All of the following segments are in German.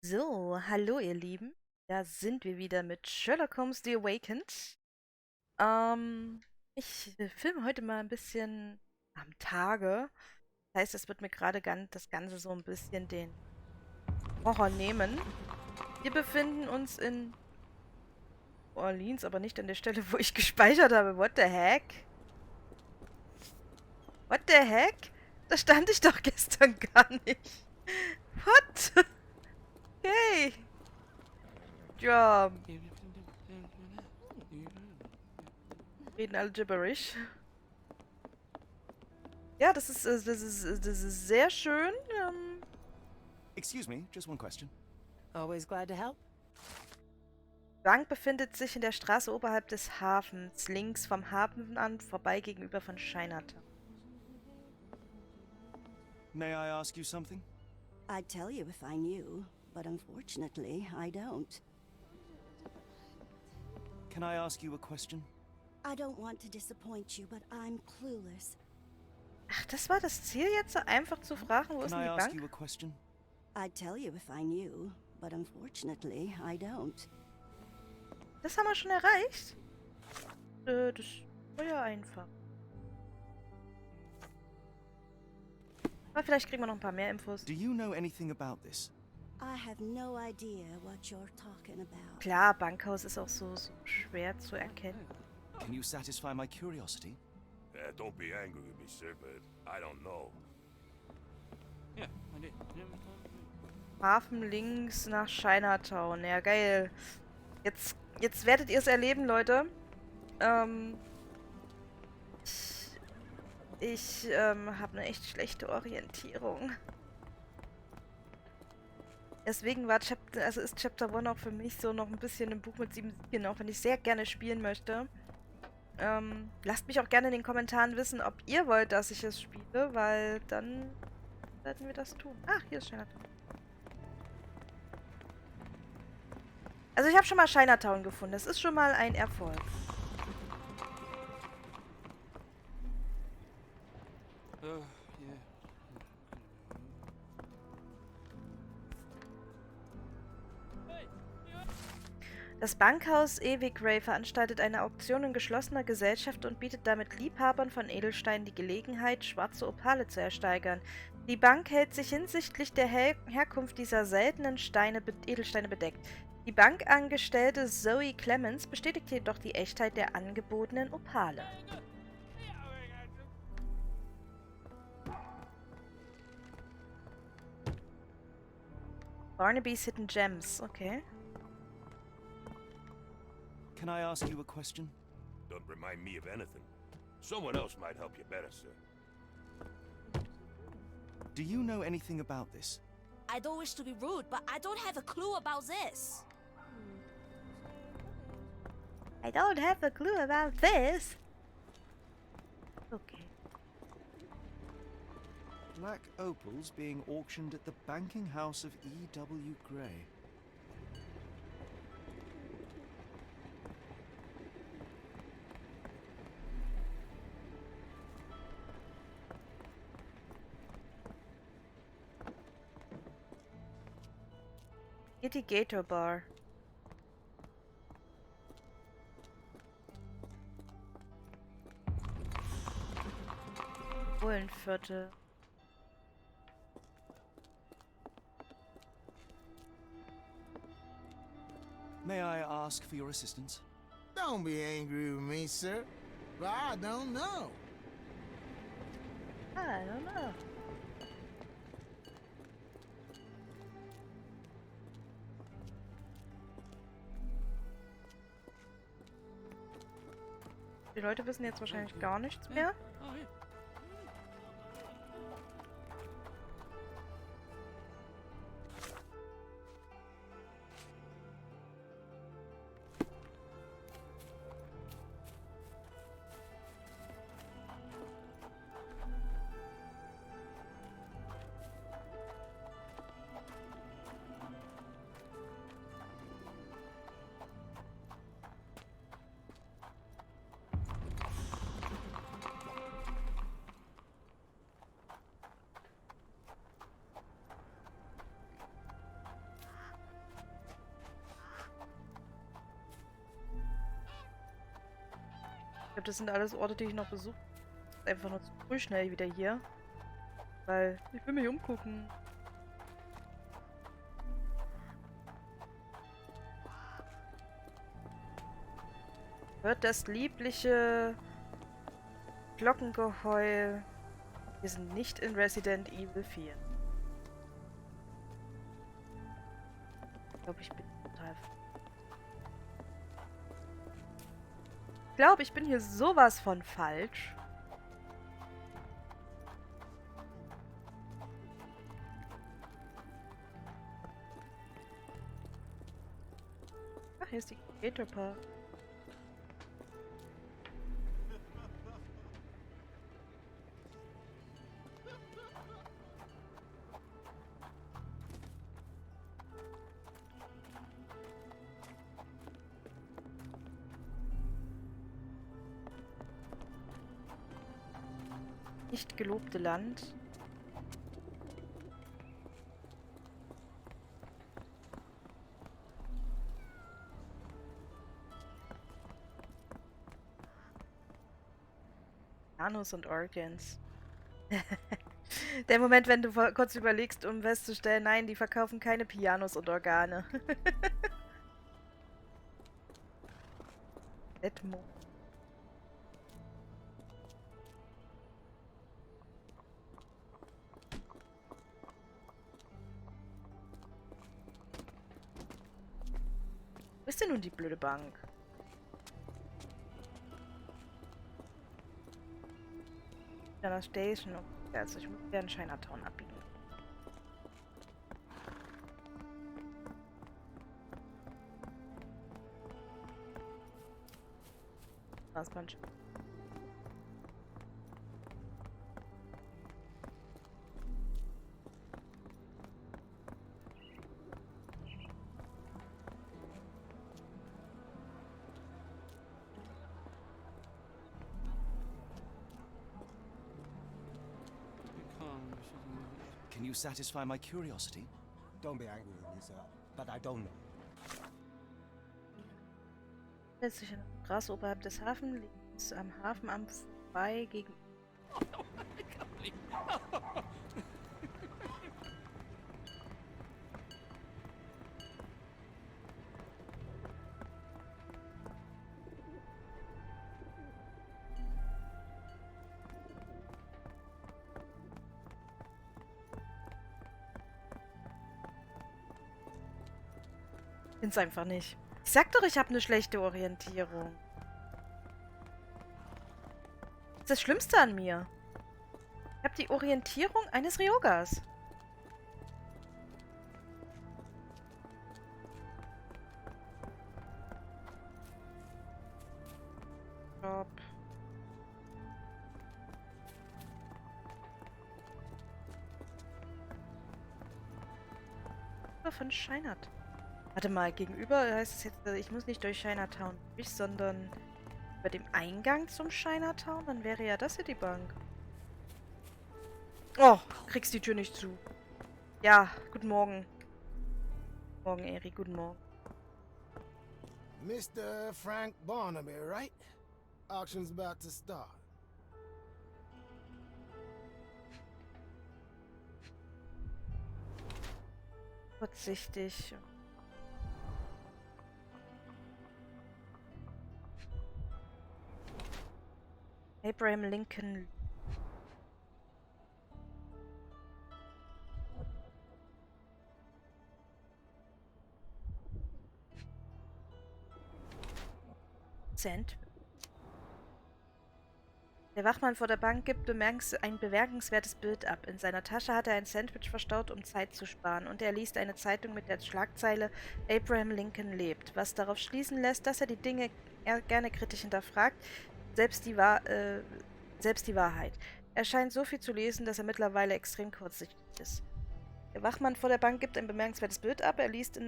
So, hallo ihr Lieben. Da sind wir wieder mit Sherlock Holmes The Awakened. Ähm, ich filme heute mal ein bisschen am Tage. Das heißt, es wird mir gerade das Ganze so ein bisschen den Horror nehmen. Wir befinden uns in Orleans, aber nicht an der Stelle, wo ich gespeichert habe. What the heck? What the heck? Da stand ich doch gestern gar nicht. What? Okay. Ja, reden alle gibberish. Ja, das ist sehr schön. Excuse me, just one question. Always glad to help. Die Bank befindet sich in der Straße oberhalb des Hafens, links vom Hafen an, vorbei gegenüber von Chinatown. May I ask you something? I'd tell you if I knew, but unfortunately, I don't. Can I ask you a question? I don't want to disappoint you, but I'm clueless. Ach, das war das Ziel jetzt, einfach zu fragen, wo ist Can denn I die ask you Bank? a question? I'd tell you if I knew, but unfortunately, I don't. Das haben wir schon erreicht. Das war ja einfach. Aber vielleicht kriegen wir noch ein paar mehr Infos. Do you know anything about this? I have no idea what you're talking about. Klar, Bankhaus ist auch so schwer zu erkennen. Can you satisfy my curiosity? Don't be angry with me, sir, but I don't know. Yeah, I did. Hafen links nach Chinatown. Ja, geil. Jetzt werdet ihr es erleben, Leute. Ich habe eine echt schlechte Orientierung. Deswegen ist Chapter 1 auch für mich so noch ein bisschen ein Buch mit 7 Siegeln, auch wenn ich sehr gerne spielen möchte. Lasst mich auch gerne in den Kommentaren wissen, ob ihr wollt, dass ich es spiele, weil dann werden wir das tun. Ach, hier ist Chinatown. Also ich habe schon mal Chinatown gefunden. Das ist schon mal ein Erfolg. Yeah. Das Bankhaus Ewigray veranstaltet eine Auktion in geschlossener Gesellschaft und bietet damit Liebhabern von Edelsteinen die Gelegenheit, schwarze Opale zu ersteigern. Die Bank hält sich hinsichtlich der Herkunft dieser seltenen Edelsteine bedeckt. Die Bankangestellte Zoe Clemens bestätigt jedoch die Echtheit der angebotenen Opale. Barnaby's Hidden Gems, okay. Can I ask you a question? Don't remind me of anything. Someone else might help you better, sir. Do you know anything about this? I don't wish to be rude, but I don't have a clue about this. I don't have a clue about this. Okay. Black opals being auctioned at the banking house of E.W. Gray. Litigator Bar. Bullenviertel. May I ask for your assistance? Don't be angry with me, sir. But I don't know. I don't know. Die Leute wissen jetzt wahrscheinlich gar nichts mehr. Oh, yeah. Ich glaube, das sind alles Orte, die ich noch besuche. Einfach nur zu früh schnell wieder hier. Weil ich will mich umgucken. Hört das liebliche Glockengeheul. Wir sind nicht in Resident Evil 4. Ich glaube, ich bin total... Ich glaube, ich bin hier sowas von falsch. Ach, hier ist die Skaterpark. Nicht gelobte Land. Pianos und Organs. Der Moment, wenn du kurz überlegst, um festzustellen, nein, die verkaufen keine Pianos und Organe. Edmo. Wo ist denn nun die blöde Bank? Ja, das Station. Okay, also ich muss ja in Chinatown abbiegen. Das ist manchmal. Willkommen. Can you satisfy my curiosity? Don't be angry with me, sir, but I don't know. Lässt sich in einem Gras oberhalb des Hafens, liegt am Hafenamt vorbei gegen. Find's einfach nicht. Ich sag doch, ich habe eine schlechte Orientierung. Das ist das Schlimmste an mir. Ich habe die Orientierung eines Ryogas. Stopp. Von Chinatown. Warte mal, gegenüber heißt es jetzt, ich muss nicht durch Chinatown durch, sondern bei dem Eingang zum Chinatown, dann wäre ja das hier die Bank. Oh, kriegst die Tür nicht zu. Ja, guten Morgen. Morgen, Eri, guten Morgen. Mr. Frank Barnaby, right? Auction's about to start. Kurzsichtig. Abraham Lincoln. Cent. Der Wachmann vor der Bank gibt ein bemerkenswertes Bild ab. In seiner Tasche hat er ein Sandwich verstaut, um Zeit zu sparen, und er liest eine Zeitung mit der Schlagzeile Abraham Lincoln lebt, was darauf schließen lässt, dass er die Dinge gerne kritisch hinterfragt, selbst die Wahrheit. Er scheint so viel zu lesen, dass er mittlerweile extrem kurzsichtig ist. Der Wachmann vor der Bank gibt ein bemerkenswertes Bild ab. Er liest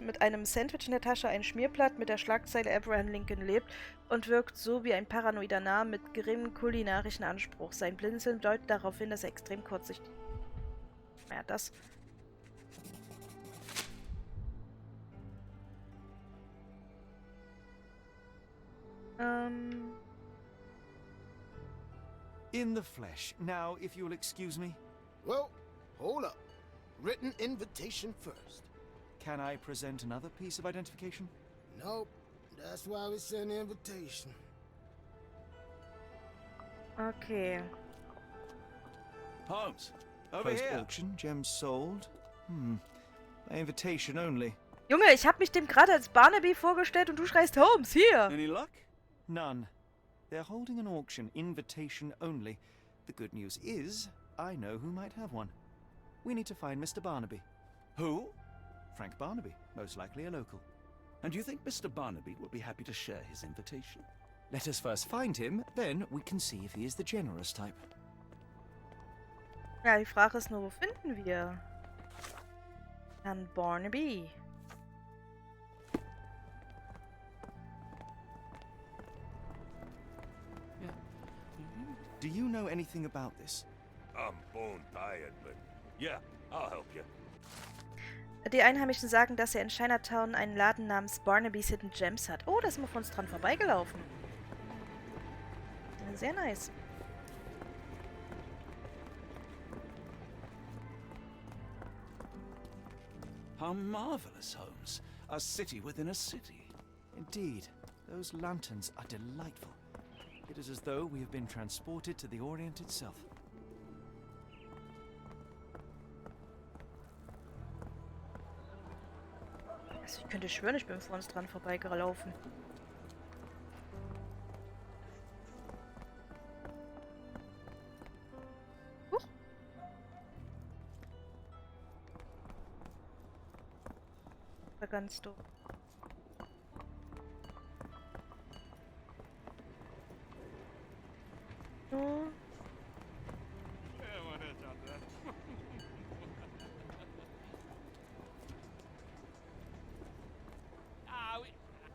mit einem Sandwich in der Tasche ein Schmierblatt mit der Schlagzeile Abraham Lincoln lebt und wirkt so wie ein paranoider Narr mit geringem kulinarischen Anspruch. Sein Blinzeln deutet darauf hin, dass er extrem kurzsichtig ist. Ja, das... Ähm. In the flesh. Now, if you'll excuse me, Well, hold up. Written invitation first. can I present another piece of identification? Nope. That's why we send the invitation. Okay. Holmes, over Closed here. auction, gems sold. By invitation only. Junge, ich habe mich dem gerade als Barnaby vorgestellt und du schreist Holmes, hier! Any luck? None. They're holding an auction, invitation only. The good news is, I know who might have one. We need to find Mr. Barnaby. Who? Frank Barnaby, most likely a local. And do you think Mr. Barnaby will be happy to share his invitation? Let us first find him, then we can see if he is the generous type. Ja, die Frage ist nur, wo finden wir Herrn Barnaby? Do you know anything about this? I'm bone tired, but yeah, I'll help you. Die Einheimischen sagen, dass er in Chinatown einen Laden namens Barnaby's Hidden Gems hat. Oh, da sind wir von uns dran vorbeigelaufen. Sehr nice. How marvelous, Holmes. A city within a city. Indeed, those lanterns are delightful. It is as though we have been transported to the Orient itself. Also ich könnte schwören, ich bin vor uns dran vorbeigelaufen. Huch. Da ganz doof. So.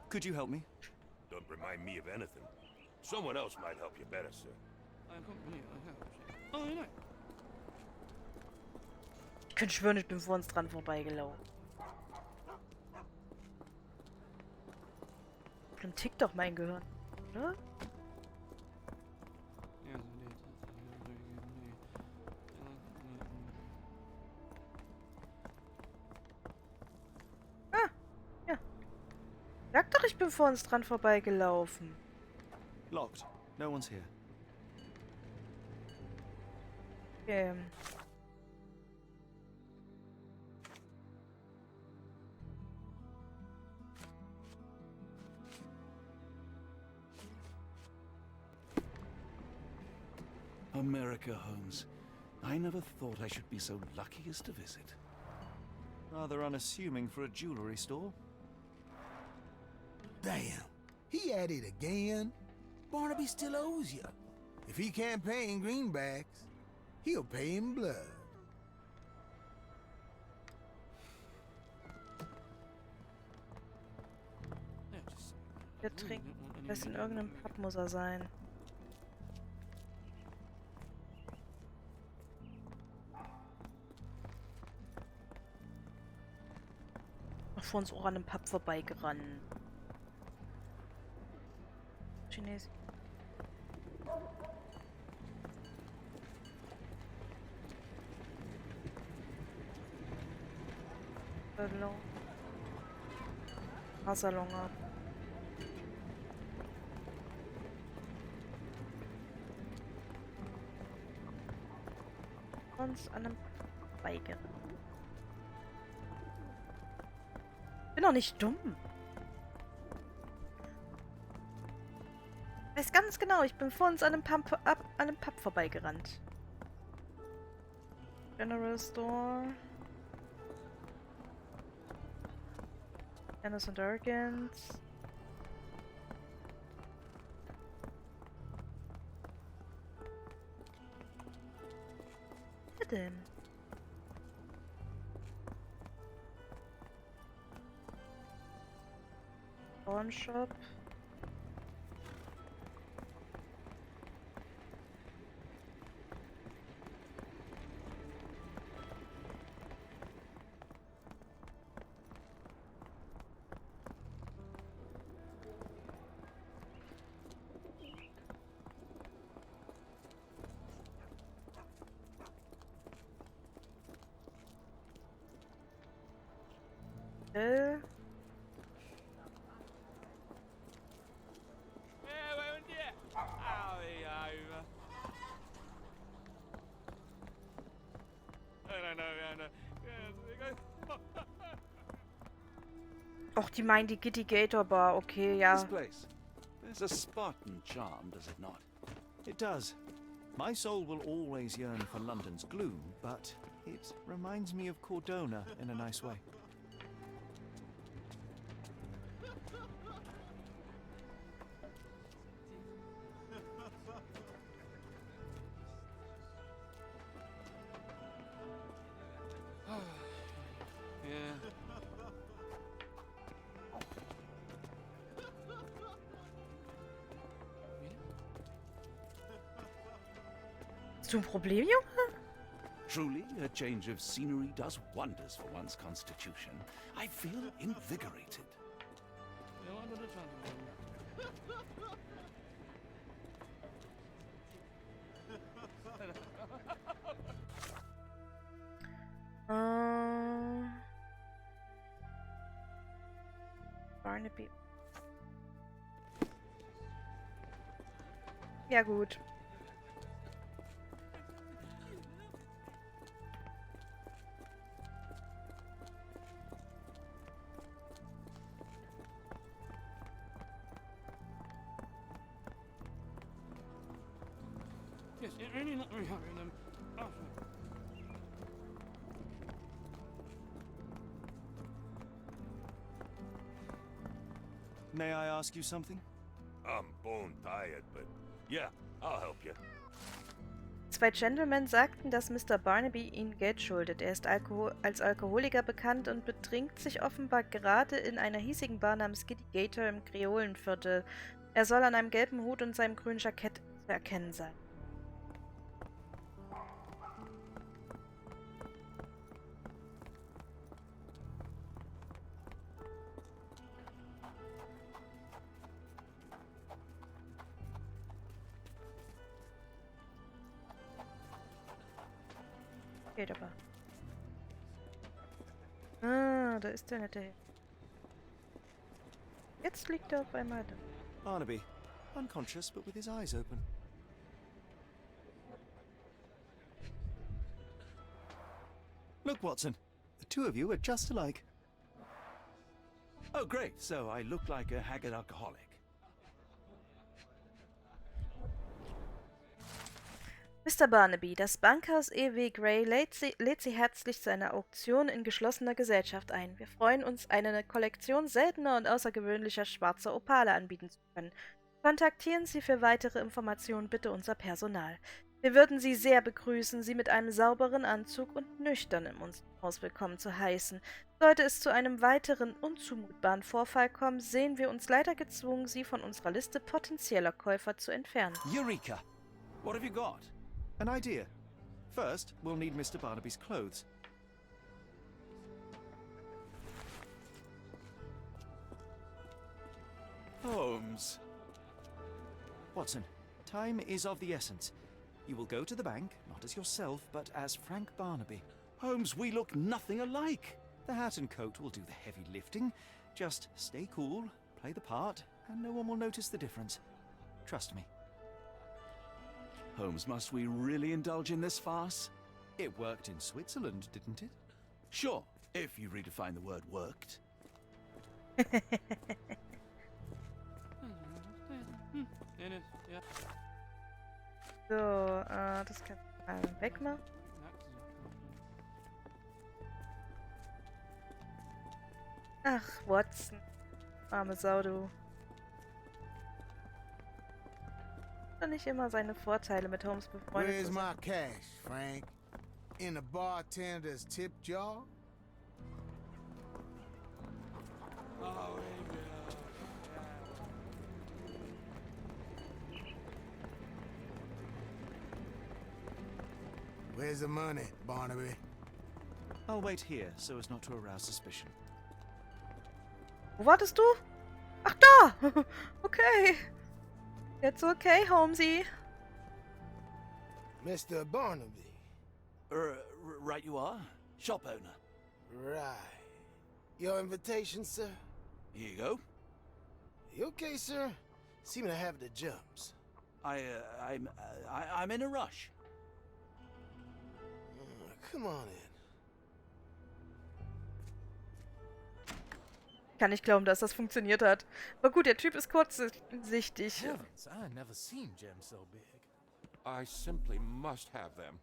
Could you help me? Don't remind me of anything. Someone else might help you better, sir. Ich könnte schwören, ich bin vor uns dran vorbeigelaufen. Dann tickt doch mein Gehirn, oder? Sag doch, ich bin vor uns dran vorbeigelaufen. Locked. No one's here. Okay. America, Holmes. I never thought I should be so lucky as to visit. Rather unassuming for a jewelry store. Damn. He at it again. Barnaby still owes you. If he can't pay in greenbacks, he'll pay in blood. Der trinkt. Das in irgendeinem Pub muss er sein. Noch vor uns auch an einem Pub vorbeigerannt. Chinesisch. Salon. Haarsalon ab. Uns an einem vorbeigerannt. Bin doch nicht dumm. Weiß ganz genau, ich bin vor uns an einem Pub vorbeigerannt. General Store. Dennis und Argent. Wer denn? Pawn Shop. Och, die meinen die Gitty Gator Bar. Okay, This ja. place. There's a Spartan charm, does it not? It does. My soul will always yearn for London's gloom, but it reminds me of Cordona in a nice way. Hast du ein Problem, Junge? Truly, a change of scenery does wonders for one's constitution. I feel invigorated. Barnaby. Ja, gut. Yes, it really not very happy with them. May I ask you something? I'm bone tired, but yeah, I'll help you. Zwei Gentlemen sagten, dass Mr. Barnaby ihnen Geld schuldet. Er ist als Alkoholiker bekannt und betrinkt sich offenbar gerade in einer hiesigen Bar namens Gitty Gator im Kreolenviertel. Er soll an einem gelben Hut und seinem grünen Jackett zu erkennen sein. Geht aber. Ah, da ist der nette Herr. Jetzt liegt er auf einmal da. Barnaby, unconscious but with his eyes open. Look, Watson, the two of you are just alike. Oh, great. So I look like a haggard alcoholic. Mr. Barnaby, das Bankhaus E.W. Gray lädt Sie herzlich zu einer Auktion in geschlossener Gesellschaft ein. Wir freuen uns, eine Kollektion seltener und außergewöhnlicher schwarzer Opale anbieten zu können. Kontaktieren Sie für weitere Informationen bitte unser Personal. Wir würden Sie sehr begrüßen, Sie mit einem sauberen Anzug und nüchtern in unserem Haus willkommen zu heißen. Sollte es zu einem weiteren unzumutbaren Vorfall kommen, sehen wir uns leider gezwungen, Sie von unserer Liste potenzieller Käufer zu entfernen. Eureka! What have you got? An idea. First, we'll need Mr. Barnaby's clothes. Holmes. Watson, time is of the essence. You will go to the bank, not as yourself, but as Frank Barnaby. Holmes, we look nothing alike. The hat and coat will do the heavy lifting. Just stay cool, play the part, and no one will notice the difference. Trust me. Holmes, must we really indulge in this farce? It worked in Switzerland, didn't it? Sure, if you redefine the word worked. Ja. So, das kann ich mal wegmachen. Ach, Watson. Arme Sau, du. Doch nicht immer seine Vorteile mit Holmes befreundet Where's zu my sein. cash, Frank? In the bartender's tip jar? Oh, Where's the money, Barnaby? I'll wait here so as not to arouse suspicion. Wo wartest du? Ach, da! Okay. Jetzt okay, Holmesy. Mr. Barnaby. Right you are. Shop owner. Right. Your invitation, sir? Here you go. You okay, sir? Seem to have the jumps. I'm in a rush. Come on in. Kann nicht glauben, dass das funktioniert hat. Aber gut, der Typ ist kurzsichtig. Heavens, I never seen gems so big. I simply must have them.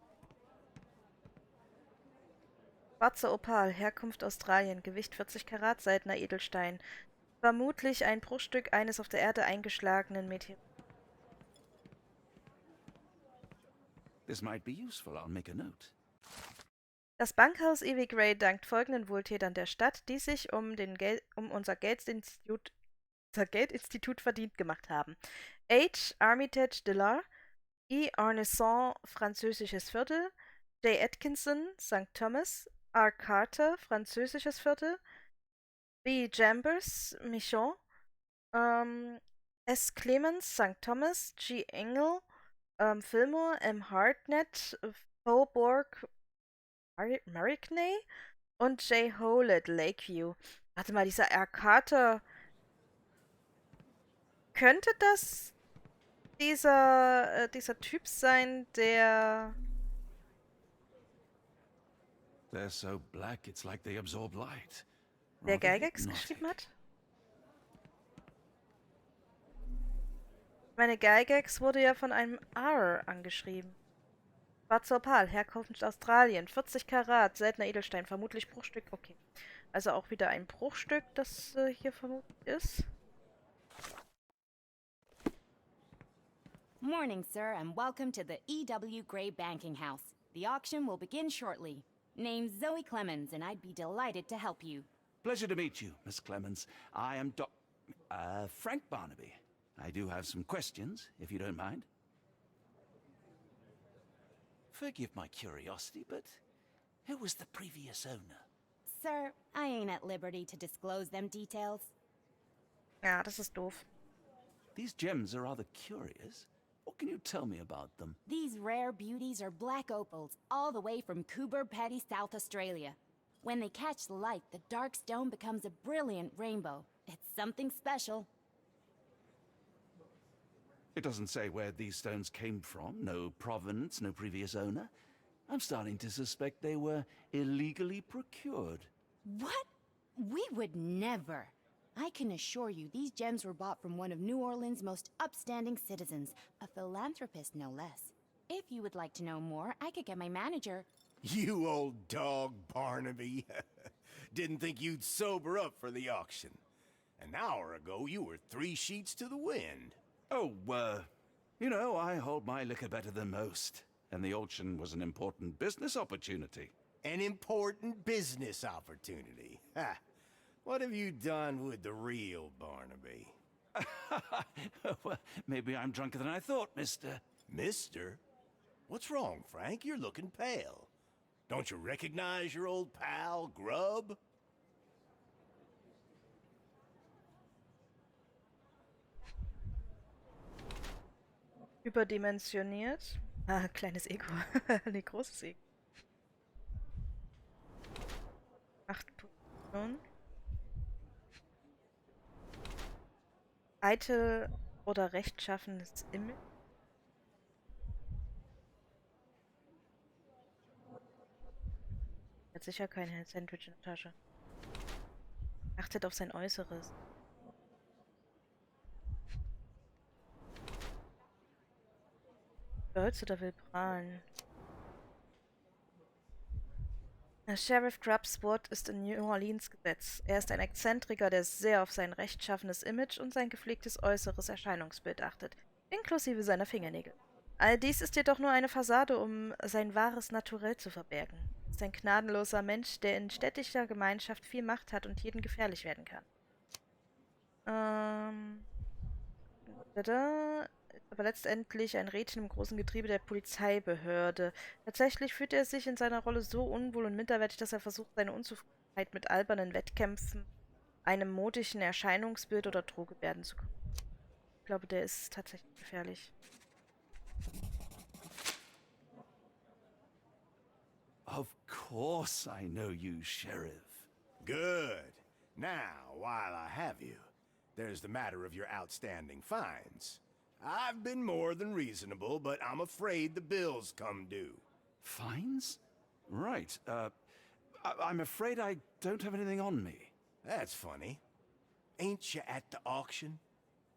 Schwarzer Opal, Herkunft Australien, Gewicht 40 Karat, seltener Edelstein. Vermutlich ein Bruchstück eines auf der Erde eingeschlagenen Meteoriten. This might be useful. I'll make a note. Das Bankhaus Ivy Gray dankt folgenden Wohltätern der Stadt, die sich um unser Geldinstitut verdient gemacht haben. H. Armitage Dillard, E. Arneson, französisches Viertel, J. Atkinson, St. Thomas, R. Carter, französisches Viertel, B. Chambers, Michon, S. Clemens, St. Thomas, G. Engel, Fillmore, M. Hartnett, Faubourg, Marigny und J. Howlett, Lakeview. Warte mal, dieser R. Carter. Könnte das dieser Typ sein, der... They're so black, it's like they absorb light. der Rather Gygax hypnotic. geschrieben hat? Meine Gygax wurde ja von einem R angeschrieben. Schwarzer Opal, Herkunft Australien, 40 Karat, seltener Edelstein, vermutlich Bruchstück. Okay. Also auch wieder ein Bruchstück, das hier vermutlich ist. Morning, sir, and welcome to the E.W. Gray Banking House. The auction will begin shortly. Name's Zoe Clemens, and I'd be delighted to help you. Pleasure to meet you, Miss Clemens. I am Frank Barnaby. I do have some questions, if you don't mind. Forgive my curiosity, but who was the previous owner? Sir, I ain't at liberty to disclose them details. Ja, das ist doof. These gems are rather curious. What can you tell me about them? These rare beauties are black opals, all the way from Coober Pedy, South Australia. When they catch the light, the dark stone becomes a brilliant rainbow. It's something special. It doesn't say where these stones came from, no provenance, no previous owner. I'm starting to suspect they were illegally procured. What? We would never. I can assure you these gems were bought from one of New Orleans' most upstanding citizens, a philanthropist no less. If you would like to know more, I could get my manager. You old dog, Barnaby. Didn't think you'd sober up for the auction. An hour ago, you were 3 sheets to the wind. Oh, you know, I hold my liquor better than most. And the auction was an important business opportunity. An important business opportunity. Ha! What have you done with the real Barnaby? Well, maybe I'm drunker than I thought, mister. Mister? What's wrong, Frank? You're looking pale. Don't you recognize your old pal, Grub? Überdimensioniert. Ah, kleines Ego. Nee, großes Ego. 8 Positionen. Eitel oder rechtschaffenes Image. Hat sicher kein Sandwich in der Tasche. Achtet auf sein Äußeres. Stolz oder will prahlen? Sheriff Grubbs Wort ist in New Orleans Gesetz. Er ist ein Exzentriker, der sehr auf sein rechtschaffenes Image und sein gepflegtes äußeres Erscheinungsbild achtet, inklusive seiner Fingernägel. All dies ist jedoch nur eine Fassade, um sein wahres Naturell zu verbergen. Er ist ein gnadenloser Mensch, der in städtischer Gemeinschaft viel Macht hat und jedem gefährlich werden kann. Ist aber letztendlich ein Rädchen im großen Getriebe der Polizeibehörde. Tatsächlich fühlt er sich in seiner Rolle so unwohl und minderwertig, dass er versucht, seine Unzufriedenheit mit albernen Wettkämpfen, einem modischen Erscheinungsbild oder Drohgebärden zu kommen. Ich glaube, der ist tatsächlich gefährlich. Of course I know you, Sheriff. Good. Now, while I have you, there's the matter of your outstanding fines. I've been more than reasonable, but I'm afraid the bills come due. Fines? Right, I'm afraid I don't have anything on me. That's funny. Ain't you at the auction?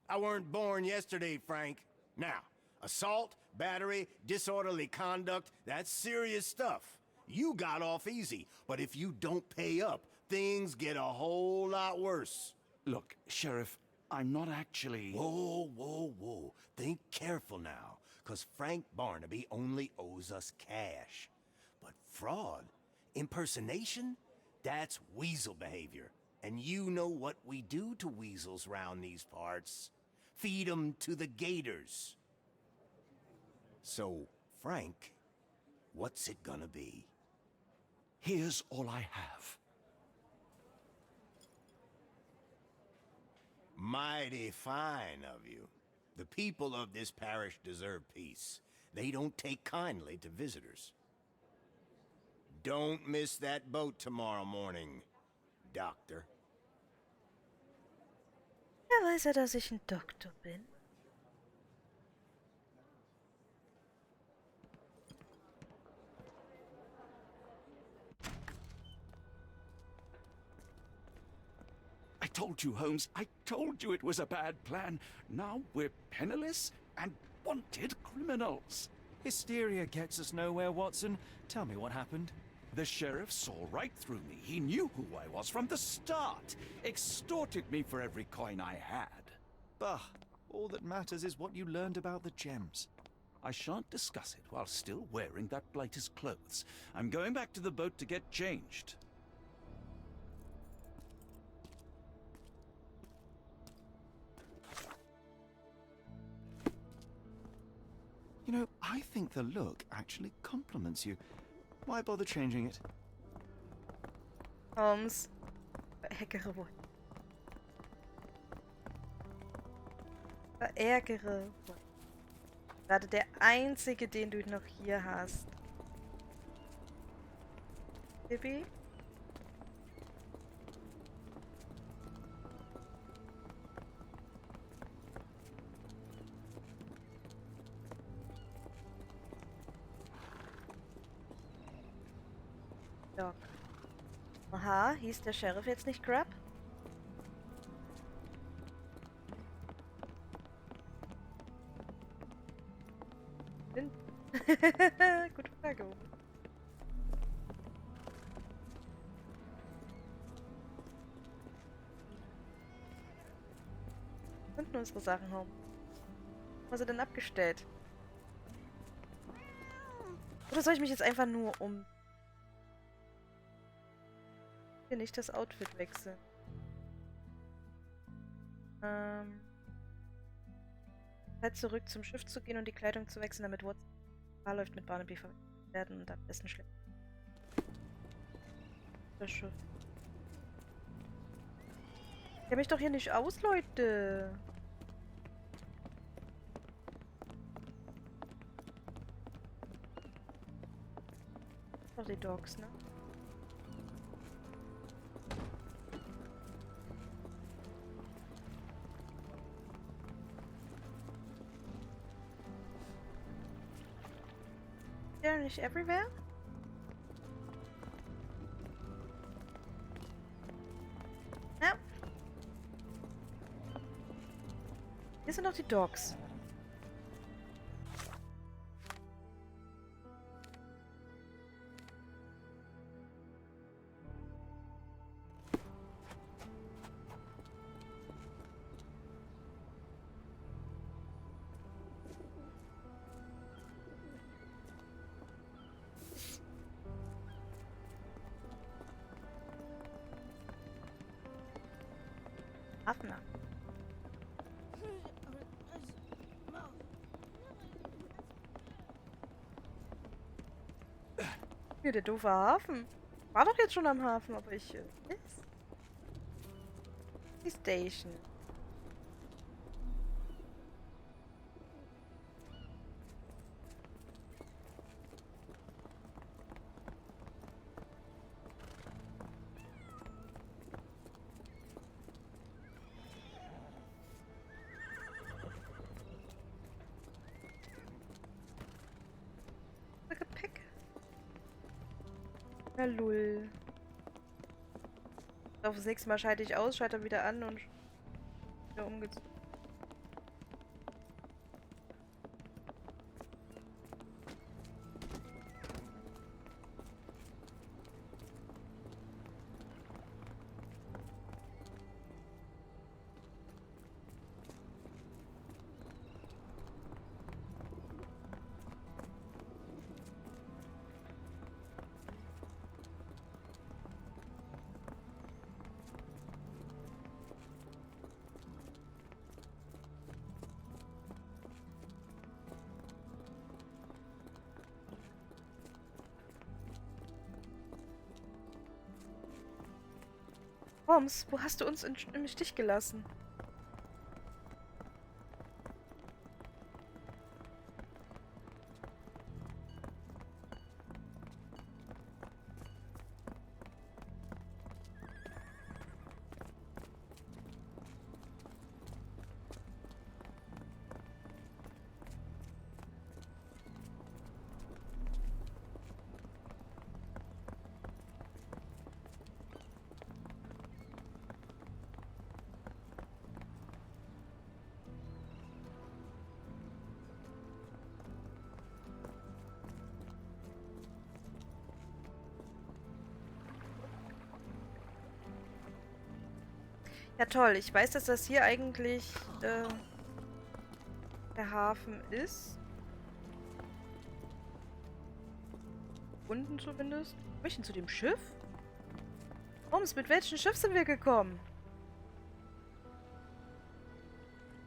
I weren't born yesterday, Frank. Now, assault, battery, disorderly conduct, that's serious stuff. You got off easy, but if you don't pay up, things get a whole lot worse. Look, Sheriff, I'm not actually... Whoa, whoa, whoa. Think careful now, 'cause Frank Barnaby only owes us cash. But fraud, impersonation, that's weasel behavior. And you know what we do to weasels round these parts. Feed 'em to the gators. So, Frank, what's it gonna be? Here's all I have. Mighty fine of you. The people of this parish deserve peace. They don't take kindly to visitors. Don't miss that boat tomorrow morning, Doctor. Ja, weiß er, dass ich ein Doktor bin? I told you, Holmes. I told you it was a bad plan. Now we're penniless and wanted criminals. Hysteria gets us nowhere, Watson. Tell me what happened. The sheriff saw right through me. He knew who I was from the start. Extorted me for every coin I had. Bah, all that matters is what you learned about the gems. I shan't discuss it while still wearing that blighter's clothes. I'm going back to the boat to get changed. You know, I think the look actually compliments you. Why bother changing it? Holmes. Verärgere wohl. Verärgere wohl. Gerade der einzige, den du noch hier hast. Baby? Doc. Aha, hieß der Sheriff jetzt nicht Crab? Gute Frage. Und unsere Sachen home. Was hat er denn abgestellt? Oder soll ich mich jetzt einfach nur hier nicht das Outfit wechseln? Zeit zurück zum Schiff zu gehen und die Kleidung zu wechseln, damit Watson läuft mit Barnaby werden und am besten schlecht. Das Schiff. Ich kenn mich doch hier nicht aus, Leute. Doch die Dogs, ne? They're nicht everywhere? No. Hier sind noch die Dogs. Hafner. Hier, der doofe Hafen. War doch jetzt schon am Hafen, aber ich... ist? Die Station. Na lull. Auf das nächste Mal schalte ich aus, schalte wieder an und wieder umgezogen. Holmes, wo hast du uns im Stich gelassen? Ja toll, ich weiß, dass das hier eigentlich der Hafen ist. Unten zumindest. Wo ich denn zu dem Schiff? Holmes, mit welchem Schiff sind wir gekommen?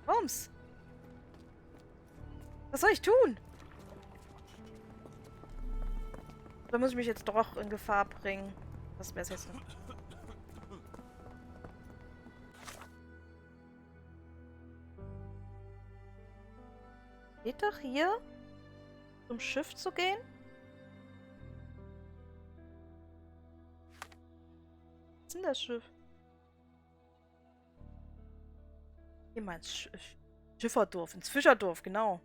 Holmes! Was soll ich tun? Da muss ich mich jetzt doch in Gefahr bringen. Was wäre es jetzt noch? Geht doch hier, zum Schiff zu gehen? Was ist denn das Schiff? Hier mal ins Schifferdorf, ins Fischerdorf, genau.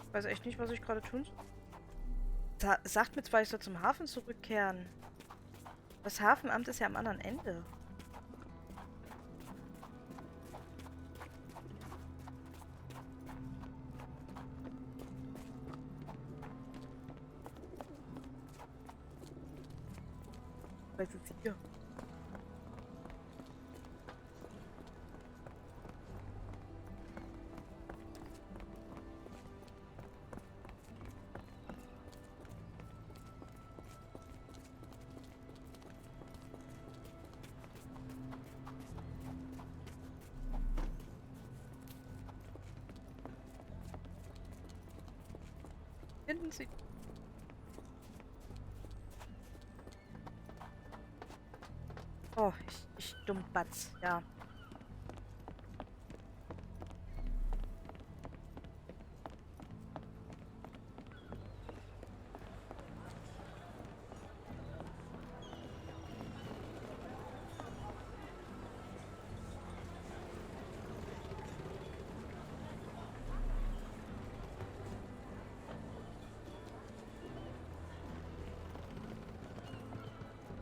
Ich weiß echt nicht, was ich gerade tun soll. Sagt mir zwar, ich soll zum Hafen zurückkehren. Das Hafenamt ist ja am anderen Ende. Was ist jetzt hier? Finden Sie. Oh, ich Dummbatz, ja.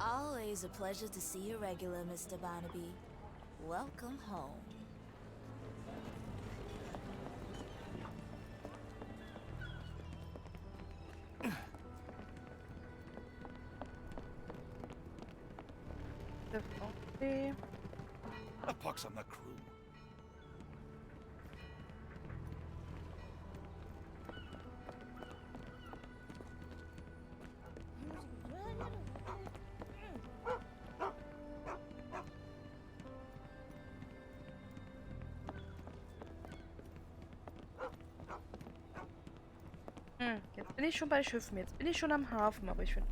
Always a pleasure to see you regular, Mr. Barnaby. Welcome home. Okay. A pox on the crew. Bin ich schon bei Schiffen jetzt? Bin ich schon am Hafen, aber ich finde...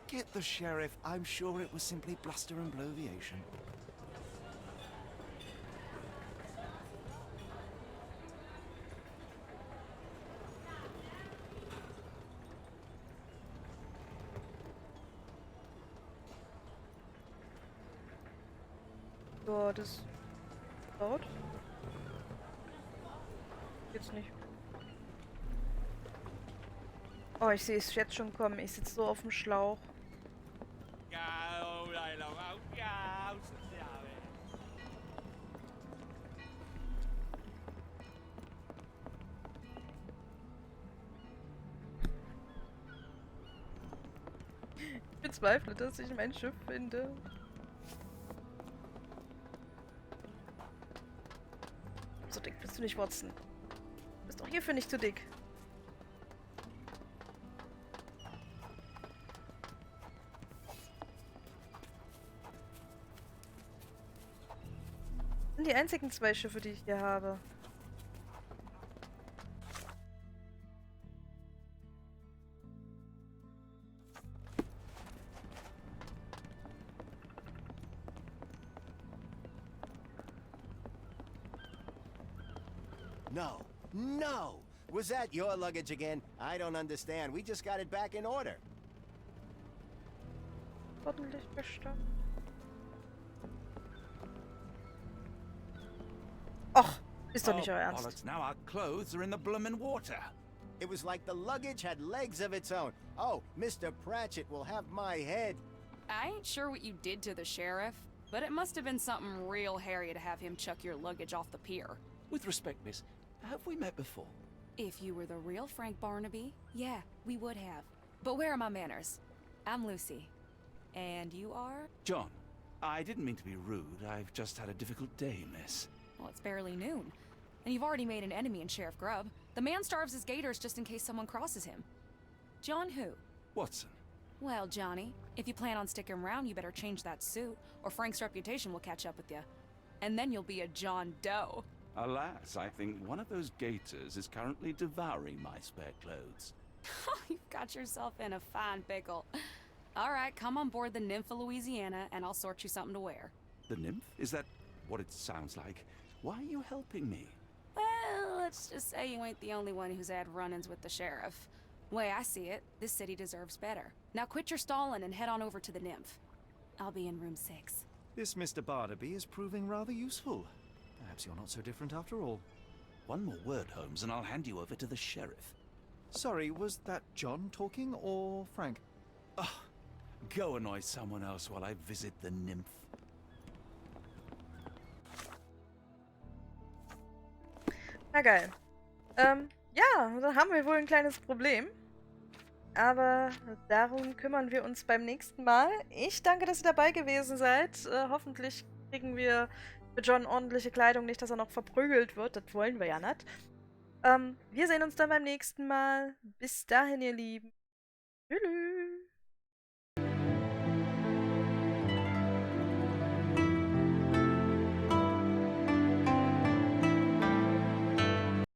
Forget the sheriff. I'm sure it was simply bluster and bloviation. Ja, das dauert. Jetzt nicht. Oh, ich sehe es jetzt schon kommen. Ich sitze so auf dem Schlauch. Ich bezweifle, dass ich mein Schiff finde. So dick bist du nicht, Watson. Du bist auch hierfür nicht zu dick. Das sind die einzigen 2 Schiffe, die ich hier habe. No. No! Was that your luggage again? I don't understand. We just got it back in order. Ordentlich verstanden. Och, ist doch nicht euer Ernst. Bollocks, now our clothes are in the bloomin' water. It was like the luggage had legs of its own. Oh, Mr. Pratchett will have my head. I ain't sure what you did to the sheriff, but it must have been something real hairy to have him chuck your luggage off the pier. With respect, miss, have we met before? If you were the real Frank Barnaby, yeah, we would have. But where are my manners? I'm Lucy. And you are? John, I didn't mean to be rude. I've just had a difficult day, miss. Well, it's barely noon. And you've already made an enemy in Sheriff Grubb. The man starves his gators just in case someone crosses him. John who? Watson. Well, Johnny, if you plan on sticking around, you better change that suit, or Frank's reputation will catch up with you. And then you'll be a John Doe. Alas, I think one of those gators is currently devouring my spare clothes. You've got yourself in a fine pickle. All right, come on board the Nymph of Louisiana, and I'll sort you something to wear. The nymph? Is that what it sounds like? Why are you helping me? Well, let's just say you ain't the only one who's had run-ins with the sheriff. Way I see it, this city deserves better. Now quit your stalling and head on over to the Nymph. I'll be in room 6. This Mr. Barnaby is proving rather useful. Perhaps you're not so different after all. One more word, Holmes, and I'll hand you over to the sheriff. Sorry, was that John talking or Frank? Oh, go annoy someone else while I visit the nymph. Na geil. Ja, da haben wir wohl ein kleines Problem. Aber darum kümmern wir uns beim nächsten Mal. Ich danke, dass ihr dabei gewesen seid. Hoffentlich kriegen wir für John ordentliche Kleidung, nicht, dass er noch verprügelt wird. Das wollen wir ja nicht. Wir sehen uns dann beim nächsten Mal. Bis dahin, ihr Lieben. Tschüss.